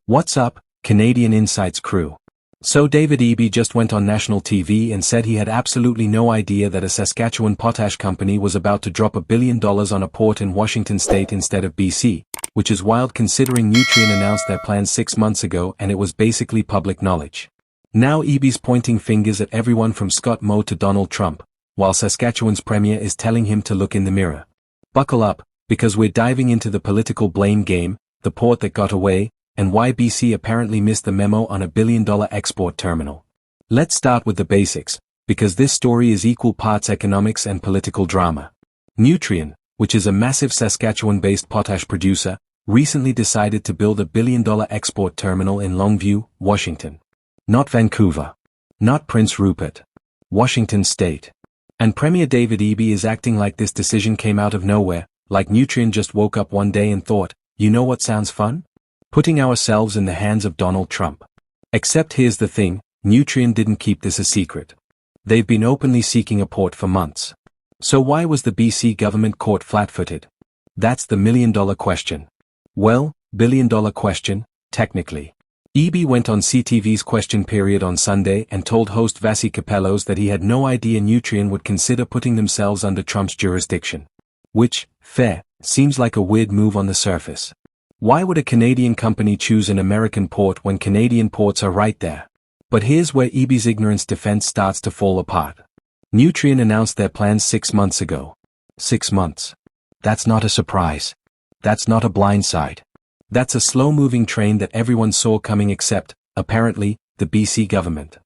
What's up, Canadian Insights crew? So David Eby just went on national TV and said he had absolutely no idea that a Saskatchewan potash company was about to drop $1 billion on a port in Washington state instead of BC, which is wild considering Nutrien announced their plans 6 months ago and it was basically public knowledge. Now Eby's pointing fingers at everyone from Scott Moe to Donald Trump, while Saskatchewan's premier is telling him to look in the mirror. Buckle up, because we're diving into the political blame game, the port that got away, and why BC apparently missed the memo on $1 billion export terminal. Let's start with the basics, because this story is equal parts economics and political drama. Nutrien, which is a massive Saskatchewan-based potash producer, recently decided to build $1 billion export terminal in Longview, Washington. Not Vancouver. Not Prince Rupert. Washington State. And Premier David Eby is acting like this decision came out of nowhere, like Nutrien just woke up one day and thought, you know what sounds fun? Putting ourselves in the hands of Donald Trump. Except here's the thing, Nutrien didn't keep this a secret. They've been openly seeking a port for months. So why was the BC government caught flat-footed? That's the million-dollar question. Well, billion-dollar question, technically. Eby went on CTV's Question Period on Sunday and told host Vasi Capellos that he had no idea Nutrien would consider putting themselves under Trump's jurisdiction. Which, fair, seems like a weird move on the surface. Why would a Canadian company choose an American port when Canadian ports are right there? But here's where Eby's ignorance defense starts to fall apart. Nutrien announced their plans 6 months ago. 6 months. That's not a surprise. That's not a blindside. That's a slow-moving train that everyone saw coming except, apparently, the BC government.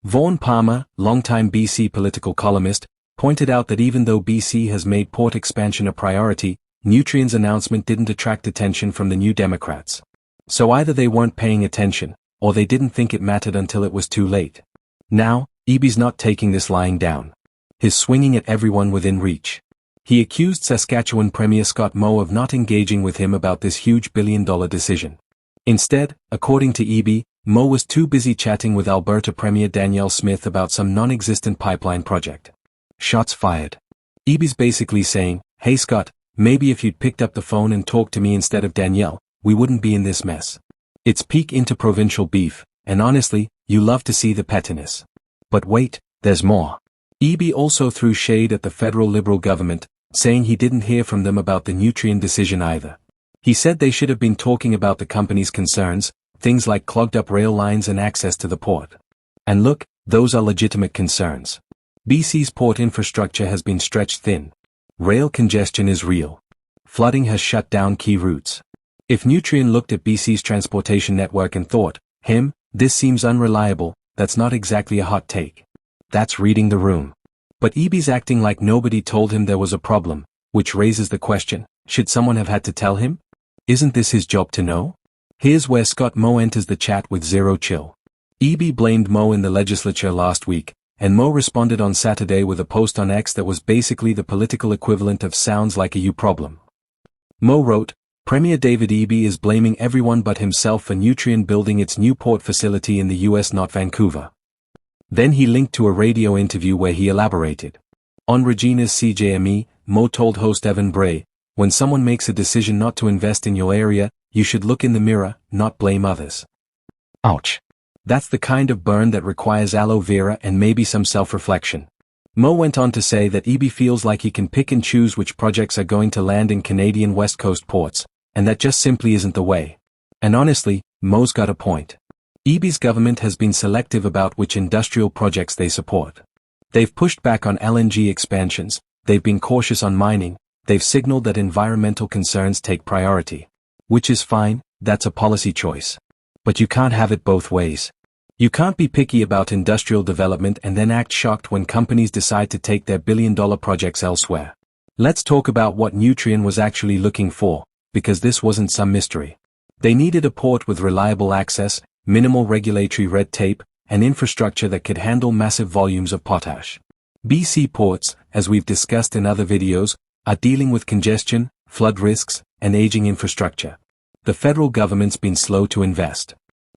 Vaughn Palmer, longtime BC political columnist, pointed out that even though BC has made port expansion a priority, Nutrien's announcement didn't attract attention from the New Democrats. So either they weren't paying attention, or they didn't think it mattered until it was too late. Now, Eby's not taking this lying down. He's swinging at everyone within reach. He accused Saskatchewan Premier Scott Moe of not engaging with him about this huge billion-dollar decision. Instead, according to Eby, Moe was too busy chatting with Alberta Premier Danielle Smith about some non-existent pipeline project. Shots fired. Eby's basically saying, hey Scott, maybe if you'd picked up the phone and talked to me instead of Danielle, we wouldn't be in this mess. It's peak interprovincial beef, and honestly, you love to see the pettiness. But wait, there's more. Eby also threw shade at the federal Liberal government, saying he didn't hear from them about the Nutrien decision either. He said they should have been talking about the company's concerns, things like clogged-up rail lines and access to the port. And look, those are legitimate concerns. BC's port infrastructure has been stretched thin. Rail congestion is real. Flooding has shut down key routes. If Nutrien looked at BC's transportation network and thought, this seems unreliable, that's not exactly a hot take. That's reading the room. But Eby's acting like nobody told him there was a problem, which raises the question, should someone have had to tell him? Isn't this his job to know? Here's where Scott Moe enters the chat with zero chill. Eby blamed Moe in the legislature last week, and Moe responded on Saturday with a post on X that was basically the political equivalent of sounds like a you problem. Moe wrote, Premier David Eby is blaming everyone but himself for Nutrien building its new port facility in the US, not Vancouver. Then he linked to a radio interview where he elaborated. On Regina's CJME, Moe told host Evan Bray, when someone makes a decision not to invest in your area, you should look in the mirror, not blame others. Ouch. That's the kind of burn that requires aloe vera and maybe some self-reflection. Moe went on to say that Eby feels like he can pick and choose which projects are going to land in Canadian West Coast ports, and that just simply isn't the way. And honestly, Moe's got a point. Eby's government has been selective about which industrial projects they support. They've pushed back on LNG expansions, they've been cautious on mining, they've signaled that environmental concerns take priority. Which is fine, that's a policy choice. But you can't have it both ways. You can't be picky about industrial development and then act shocked when companies decide to take their billion-dollar projects elsewhere. Let's talk about what Nutrien was actually looking for, because this wasn't some mystery. They needed a port with reliable access, minimal regulatory red tape, and infrastructure that could handle massive volumes of potash. BC ports, as we've discussed in other videos, are dealing with congestion, flood risks, and aging infrastructure. The federal government's been slow to invest.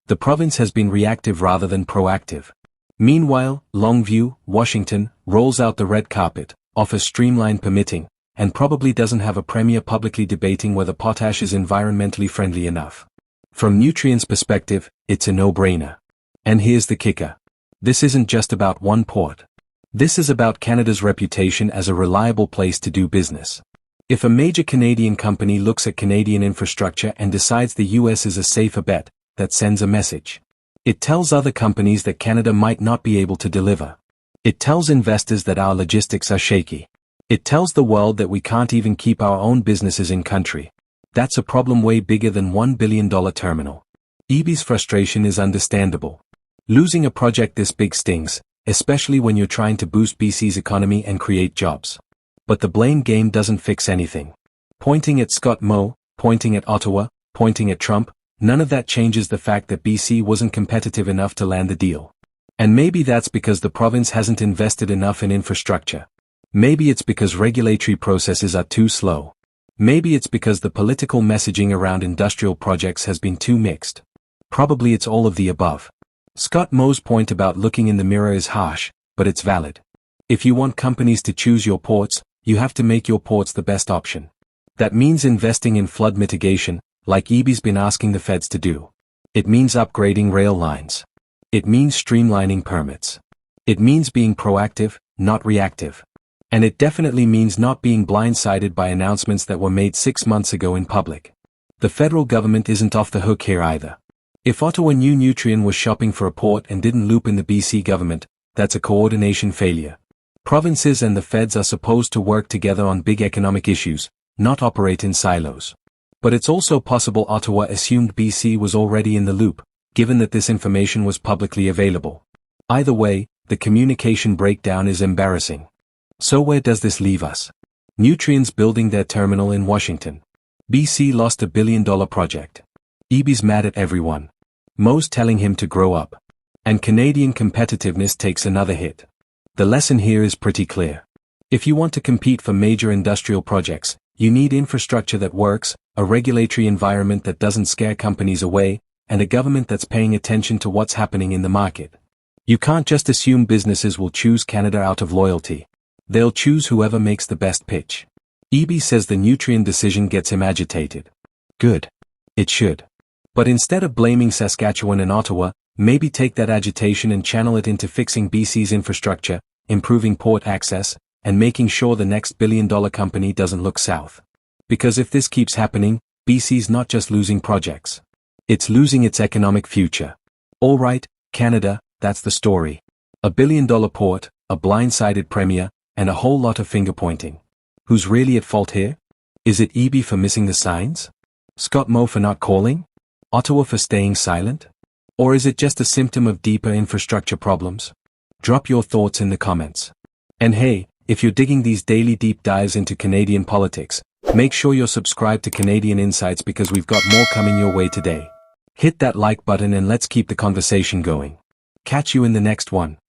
The province has been reactive rather than proactive. Meanwhile, Longview, Washington, rolls out the red carpet, offers streamlined permitting, and probably doesn't have a premier publicly debating whether potash is environmentally friendly enough. From Nutrien's perspective, it's a no-brainer. And here's the kicker. This isn't just about one port. This is about Canada's reputation as a reliable place to do business. If a major Canadian company looks at Canadian infrastructure and decides the US is a safer bet, that sends a message. It tells other companies that Canada might not be able to deliver. It tells investors that our logistics are shaky. It tells the world that we can't even keep our own businesses in country. That's a problem way bigger than $1 billion terminal. Eby's frustration is understandable. Losing a project this big stings, especially when you're trying to boost BC's economy and create jobs. But the blame game doesn't fix anything. Pointing at Scott Moe, pointing at Ottawa, pointing at Trump, none of that changes the fact that BC wasn't competitive enough to land the deal. And maybe that's because the province hasn't invested enough in infrastructure. Maybe it's because regulatory processes are too slow. Maybe it's because the political messaging around industrial projects has been too mixed. Probably it's all of the above. Scott Moe's point about looking in the mirror is harsh, but it's valid. If you want companies to choose your ports, you have to make your ports the best option. That means investing in flood mitigation, like Eby's been asking the feds to do. It means upgrading rail lines. It means streamlining permits. It means being proactive, not reactive. And it definitely means not being blindsided by announcements that were made 6 months ago in public. The federal government isn't off the hook here either. If Ottawa knew Nutrien was shopping for a port and didn't loop in the BC government, that's a coordination failure. Provinces and the feds are supposed to work together on big economic issues, not operate in silos. But it's also possible Ottawa assumed BC was already in the loop, given that this information was publicly available. Either way, the communication breakdown is embarrassing. So where does this leave us? Nutrien's building their terminal in Washington. BC lost $1 billion project. Eby's mad at everyone. Moe's telling him to grow up. And Canadian competitiveness takes another hit. The lesson here is pretty clear. If you want to compete for major industrial projects, you need infrastructure that works, a regulatory environment that doesn't scare companies away, and a government that's paying attention to what's happening in the market. You can't just assume businesses will choose Canada out of loyalty. They'll choose whoever makes the best pitch. Eby says the Nutrien decision gets him agitated. Good. It should. But instead of blaming Saskatchewan and Ottawa, maybe take that agitation and channel it into fixing BC's infrastructure, improving port access, and making sure the next billion-dollar company doesn't look south. Because if this keeps happening, BC's not just losing projects. It's losing its economic future. All right, Canada, that's the story. $1 billion port, a blindsided premier, and a whole lot of finger-pointing. Who's really at fault here? Is it Eby for missing the signs? Scott Moe for not calling? Ottawa for staying silent? Or is it just a symptom of deeper infrastructure problems? Drop your thoughts in the comments. And hey, if you're digging these daily deep dives into Canadian politics, make sure you're subscribed to Canadian Insights because we've got more coming your way today. Hit that like button and let's keep the conversation going. Catch you in the next one.